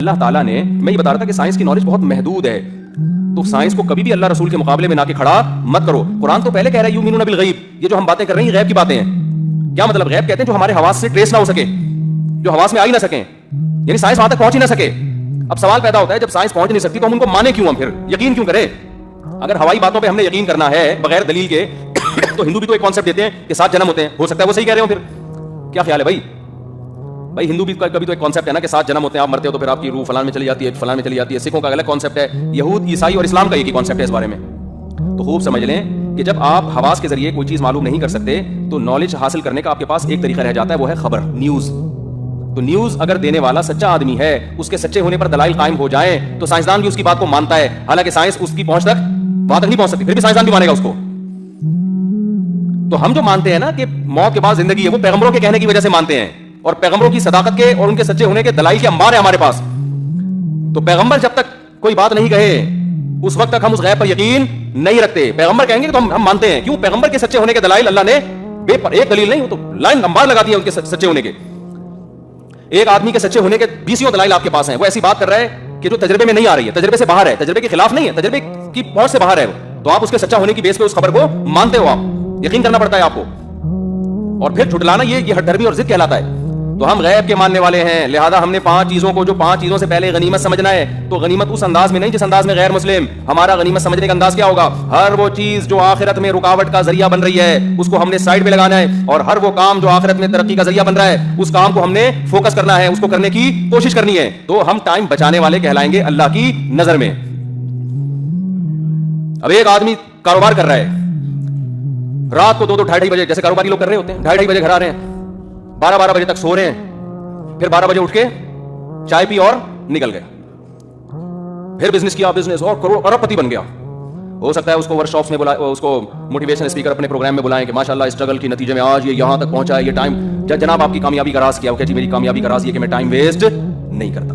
اللہ تعالیٰ نے, میں یہ بتا رہا تھا کہ سائنس کی نالج بہت محدود ہے, تو سائنس کو کبھی بھی اللہ رسول کے مقابلے میں نا کے کھڑا مت کرو. قرآن تو پہلے کہہ رہا ہے یؤمنون بالغیب, یہ جو ہم باتیں کر رہے ہیں غیب کی باتیں ہیں. کیا مطلب؟ غیب کہتے ہیں جو ہمارے حواس سے ٹریس نہ ہو سکے, جو حواس میں آ ہی نہ سکیں, یعنی سائنس وہاں تک پہنچ ہی نہ سکے. اب سوال پیدا ہوتا ہے جب سائنس پہنچ نہیں سکتی تو ہم ان کو مانے کیوں, ہم پھر یقین کیوں کریں؟ اگر ہوائی باتوں پہ ہم نے یقین کرنا ہے بغیر دلیل کے تو ہندو بھی تو ایک کانسیپٹ دیتے ہیں کہ 7 جنم ہوتے ہیں, ہو سکتا ہے وہ صحیح کہہ رہے ہوں. پھر کیا خیال ہے بھائی ہندو بھی کبھی تو ایک کانسیپٹ ہے نا کہ 7 جنم ہوتے ہیں, آپ مرتے ہو تو پھر آپ کی روح فلان میں چلی جاتی ہے, فلان میں چلی جاتی ہے. سکھوں کا الگ کانسیپٹ ہے, یہود عیسائی اور اسلام کا ایک ہی کانسیپٹ ہے اس بارے میں. تو خوب سمجھ لیں کہ جب آپ حواس کے ذریعے کوئی چیز معلوم نہیں کر سکتے تو نالج حاصل کرنے کا آپ کے پاس ایک طریقہ رہ جاتا ہے, وہ ہے خبر, نیوز. تو نیوز اگر دینے والا سچا آدمی ہے, اس کے سچے ہونے پر دلائل قائم ہو جائیں تو سائنسدان بھی اس کی بات کو مانتا ہے, حالانکہ سائنس اس کی پہنچ تک وہاں تک نہیں پہنچ سکتی, پھر بھی سائنسدان بھی مانے گا اس کو. تو ہم جو مانتے ہیں نا کہ موت کے بعد زندگی ہے, وہ پیغمبروں کے کہنے کی وجہ سے مانتے ہیں, اور پیغمبروں کی صداقت کے اور ان کے سچے ہونے کے دلائل کے انبار ہیں ہمارے پاس. تو پیغمبر جب تک کوئی بات نہیں کہے اس وقت تک ہم اس غیب پر یقین نہیں رکھتے. پیغمبر کہیں گے تو ہم مانتے ہیں. کیوں؟ پیغمبر کے سچے ہونے کے دلائل اللہ نے ایک دلیل نہیں, وہ تو لائن انبار لگاتی ہے ان کے سچے ہونے کے. ایک آدمی کے سچے ہونے کے 20 دلائل آپ کے پاس ہیں, وہ ایسی بات کر رہا ہے کہ جو تجربے میں نہیں آ رہی ہے, تجربے سے باہر ہے, تجربے کے خلاف نہیں ہے, تجربے کی پہنچ سے باہر ہے, تو آپ اس کے سچا ہونے کی بیس پہ اس خبر کو مانتے ہو, آپ یقین کرنا پڑتا ہے آپ کو. اور پھر جھٹلانا یہ ہٹ دھرمی اور ضد کہلاتا ہے. تو ہم غیب کے ماننے والے ہیں, لہذا ہم نے 5 چیزوں کو, جو 5 چیزوں سے پہلے غنیمت سمجھنا ہے, تو غنیمت اس انداز میں نہیں جس انداز میں غیر مسلم. ہمارا غنیمت سمجھنے کا انداز کیا ہوگا؟ ہر وہ چیز جو آخرت میں رکاوٹ کا ذریعہ بن رہی ہے اس کو ہم نے سائڈ پہ لگانا ہے, اور ہر وہ کام جو آخرت میں ترقی کا ذریعہ بن رہا ہے اس کام کو ہم نے فوکس کرنا ہے, اس کو کرنے کی کوشش کرنی ہے. تو ہم ٹائم بچانے والے کہلائیں گے اللہ کی نظر میں. اب ایک آدمی کاروبار کر رہا ہے, رات کو 2-2 بجے, جیسے کاروباری لوگ کر رہے ہوتے ہیں, 2:30 بجے گھر آ رہے ہیں, 12 بجے تک سو رہے ہیں, پھر 12 بجے اٹھ کے چائے پی اور نکل گئے, پھر بزنس کیا, بزنس اور کروڑ ارب پتی بن گیا. ہو سکتا ہے اس کو ورک شاپس میں بلائے, اس کو موٹیویشن اسپیکر اپنے پروگرام میں بلائیں کہ ماشاءاللہ اسٹرگل کے نتیجے میں آج یہ یہاں تک پہنچا ہے, یہ ٹائم. جناب آپ کی کامیابی کا راز کیا؟ کہ جی میری کامیابی کا راز یہ کہ میں ٹائم ویسٹ نہیں کرتا,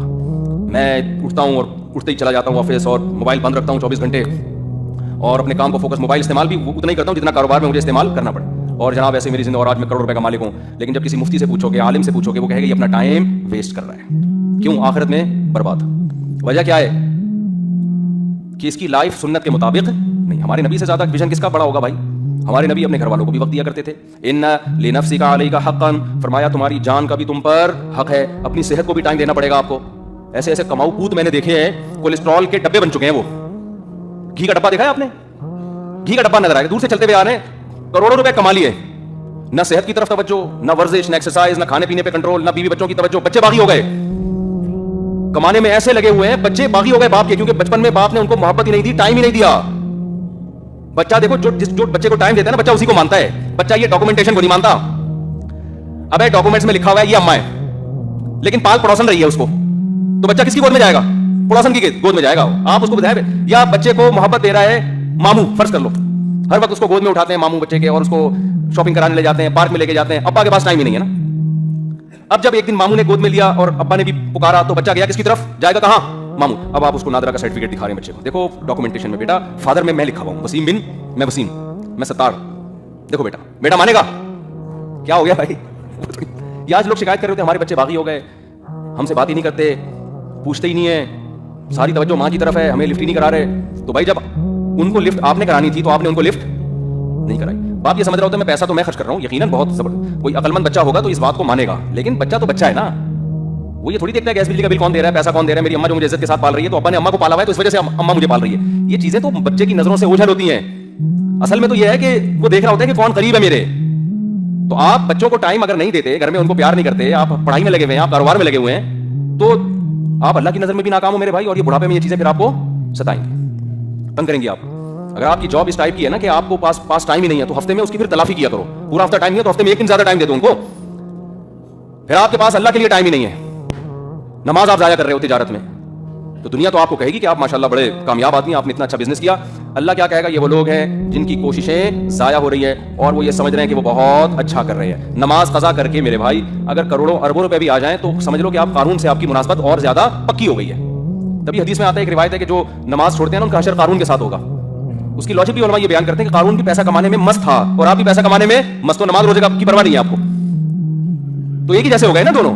میں اٹھتا ہوں اور اٹھتے ہی چلا جاتا ہوں آفس, اور موبائل بند رکھتا ہوں 24 گھنٹے, اور اپنے کام کو فوکس, موبائل استعمال بھی اتنا ہی کرتا ہوں جتنا کاروبار میں مجھے استعمال کرنا پڑے. اور جناب ایسے میری زندگی, اور آج میں کروڑ روپے کا مالک ہوں. لیکن جب کسی مفتی سے پوچھو گے, عالم سے پوچھو گے, وہ کہے گا یہ اپنا ٹائم ویسٹ کر رہا ہے. کیوں؟ آخرت میں برباد. وجہ کیا ہے؟ کہ اس کی لائف سنت کے مطابق نہیں. ہمارے نبی سے زیادہ ویژن کس کا بڑا ہوگا بھائی؟ ہمارے نبی اپنے گھر والوں کو بھی وقت دیا کرتے تھے. ان لنفسک علیک حقا, فرمایا تمہاری جان کا بھی تم پر حق ہے, اپنی صحت کو بھی ٹائم دینا پڑے گا آپ کو. ایسے ایسے کماؤ پوت میں نے دیکھے ہیں, کولیسٹرول کے ڈبے بن چکے ہیں. وہ گھی کا ڈبہ دیکھا ہے آپ نے؟ گھی کا ڈبہ نظر آئے, دور سے چلتے ہوئے آ رہے ہیں, کروڑوں روپے کما لیے, نہ صحت کی طرف توجہ, نہ ورزش, نہ ایکسرسائز, نہ کھانے پینے پہ کنٹرول, نہ بیوی بچوں کی توجہ. بچے باغی ہو گئے, کمانے میں ایسے لگے ہوئے ہیں, بچے باغی ہو گئے باپ کے, کیونکہ بچپن میں باپ نے ان کو محبت ہی نہیں دی, ٹائم ہی نہیں دیا. بچہ دیکھو, جو بچے کو ٹائم دیتا ہے نا, بچہ اسی کو مانتا ہے. بچہ یہ ڈاکومنٹیشن کو نہیں مانتا. اب ڈاکومنٹس میں لکھا ہوا ہے یہ اماں ہے, لیکن پال پڑوسن رہی ہے اس کو, تو بچہ کس کی گود میں جائے گا؟ پڑوسن کی گود میں جائے گا. آپ اس کو بتائیں, یا بچے کو محبت دے رہا ہے ماموں, فرض کر لو, ہر وقت اس کو گود میں اٹھاتے ہیں ماموں بچے کے, اور اس کو شاپنگ کرانے لے جاتے ہیں, پارک میں لے کے جاتے ہیں. ابا کے پاس ٹائم ہی نہیں ہے نا. اب جب ایک دن ماموں نے گود میں لیا اور ابا نے بھی پکارا, تو بچہ گیا کس کی طرف جائے گا؟ کہاں؟ ماموں. اب آپ اس کو نادرا کا سرٹیفکیٹ دکھا رہے ہیں بچے کو, دیکھو ڈاکومنٹیشن میں بیٹا فادر میں لکھا ہوا ہوں, وسیم بن, میں وسیم, میں ستار, دیکھو بیٹا. بیٹا مانے گا؟ کیا ہو گیا بھائی؟ یہ آج لوگ شکایت کر رہے تھے ہمارے بچے باغی ہو گئے, ہم سے بات ہی نہیں کرتے, پوچھتے ہی نہیں ہے, ساری توجہ ماں کی طرف ہے, ہمیں لفٹ ہی نہیں کرا رہے. تو بھائی جب ان کو لفٹ آپ نے کرانی تھی تو آپ نے ان کو لفٹ نہیں کرائی. باپ یہ سمجھ رہا ہوتا ہے میں پیسہ تو میں خرچ کر رہا ہوں, یقیناً بہت زبردست, کوئی عقل مند بچہ ہوگا تو اس بات کو مانے گا, لیکن بچہ تو بچہ ہے نا, وہ یہ تھوڑی دیکھتا ہے گیس بجلی کا بل کون دے رہا ہے, پیسہ کون دے رہا ہے. میری اماں جو مجھے عزت کے ساتھ پال رہی ہے, تو ابا نے اماں کو پالا ہوا ہے, تو اس وجہ سے اماں مجھے پال رہی ہے. یہ چیزیں تو بچے کی نظروں سے اوجھل ہوتی ہیں. اصل میں تو یہ ہے کہ وہ دیکھ رہا ہوتا ہے کہ کون قریب ہے میرے. تو آپ بچوں کو ٹائم اگر نہیں دیتے, گھر میں ان کو پیار نہیں کرتے, آپ پڑھائی میں لگے ہوئے ہیں, آپ کاروبار میں لگے ہوئے ہیں, تو آپ اللہ کی نظر میں بھی ناکام ہو میرے بھائی. اور یہ بڑھاپے میں یہ چیزیں پھر آپ کو ستائیں گی, تنگ کریں گی. آپ اگر آپ کی جاب اس ٹائپ کی ہے نا کہ آپ کو پاس ٹائم ہی نہیں ہے, تو ہفتے میں اس کی پھر تلافی کیا کرو. پورا ہفتہ ٹائم نہیں ہے تو ہفتے میں ایک دن زیادہ ٹائم دے دو ان کو. پھر آپ کے پاس اللہ کے لیے ٹائم ہی نہیں ہے, نماز آپ ضائع کر رہے ہو تجارت میں, تو دنیا تو آپ کو کہے گی کہ آپ ماشاءاللہ بڑے کامیاب آدمی, آپ نے اتنا اچھا بزنس کیا. اللہ کیا کہے گا؟ یہ وہ لوگ ہیں جن کی کوششیں ضائع ہو رہی ہے اور وہ یہ سمجھ رہے ہیں کہ وہ بہت اچھا کر رہے ہیں. نماز قضا کر کے میرے بھائی اگر کروڑوں اربوں روپے بھی آ جائیں تو سمجھ لو کہ آپ قارون سے آپ کی مناسبت اور زیادہ پکی ہو گئی ہے. تبھی حدیث میں آتا ہے, ایک روایت ہے کہ جو نماز چھوڑتے ہیں نا ان کا حشر قارون کے ساتھ ہوگا. اس کی لاجک بھی علماء یہ بیان کرتے ہیں کہ قارون بھی پیسہ کمانے میں مست تھا اور آپ بھی پیسہ کمانے میں مست ہو, نماز روزے کی پرواہ نہیں ہے آپ کو, تو ایک ہی جیسے ہو گئے نا دونوں.